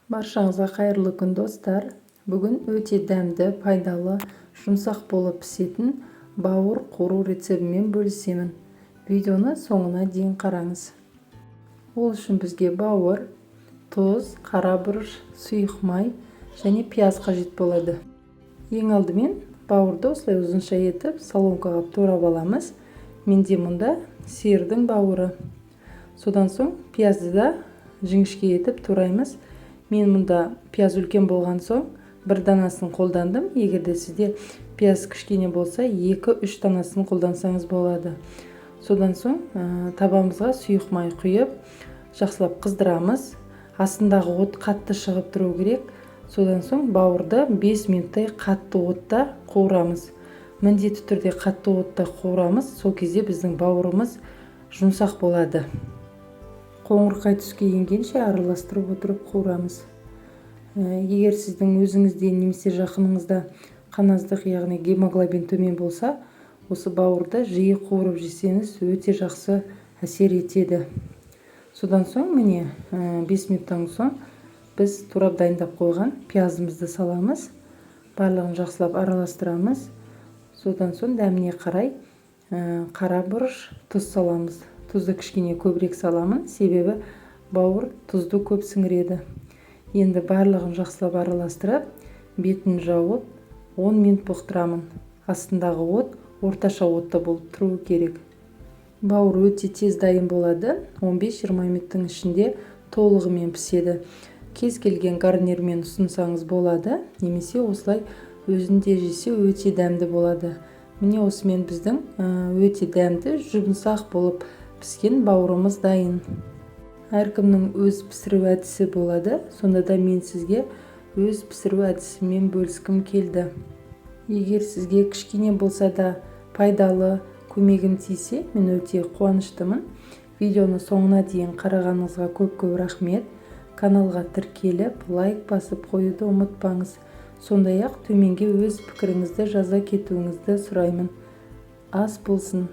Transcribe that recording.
Баршаңызға қайырлы күн достар. Бүгін өте дәмді, пайдалы, жұмсақ болып пісетін бауыр қуыру рецебімен бөлісемін. Видеоны соңына дейін қараңыз. Ол үшін бізге бауыр, тұз, қара бұрыш, сұйық май және пияз қажет болады. Ең алдымен бауырды осылай ұзынша етіп соломкаға турап аламыз. Менде мұнда сиырдың бауыры. Содан соң пиязды да жіңішке етіп тураймыз. Мен мұнда пияз үлкен болған соң бір данасын қолдандым. Егерде сізде пияз кішкене болса 2-3 данасын қолдансаңыз болады. Содан соң табамызға сұйық май құйып жақсылап қыздырамыз. Астындағы от қатты шығып тұру керек. Содан соң бауырды 5 минуттай қатты отта қуырамыз. Міндетті түрде қатты отта қуырамыз. Сол кезде біздің бауырымыз жұмсақ болады. Қоңырқай түске енгенше араластырып отырып қуырамыз. Егер сіздің өзіңізде немесе жақыныңызда қаназдық, яғни гемоглобин төмен болса, осы бауырды жиі қуырып жесеңіз өте жақсы әсер етеді. Содан соң міне 5 минуттан соң біз турап дайындап қойған пиязымызды саламыз. Барлығын жақсылап араластырамыз. Содан соң дәміне қарай қара бұрыш, тұз саламыз. Тұзды кішкене көбірек саламын, себебі бауыр тұзды көп сіңіреді. Енді барлығын жақсылап араластырып, бетін жауып 10 минут бұқтырамын. Астындағы от орташа отта болып тұруы керек. Бауыр өте тез дайын болады. 15-20 минуттың ішінде толығымен піседі. Кез келген гарнирмен ұсынсаңыз болады, немесе осылай өзінде жесе өте дәмді болады. Міне осымен біздің өте дәмді, жұмсақ болып піскен бауырымыз дайын. Әркімнің өз пісіру әдісі болады. Сонда да мен сізге өз пісіру әдісімен бөліскім келді. Егер сізге кішкене болса да пайдалы көмегім тисе, мен өте қуаныштымын. Видеоны соңына дейін қарағаныңызға көп рахмет. Каналға тіркеліп, лайк басып қоюды ұмытпаңыз. Сондай-ақ төменге өз пікіріңізді жаза кетуіңізді сұраймын. Ас болсын.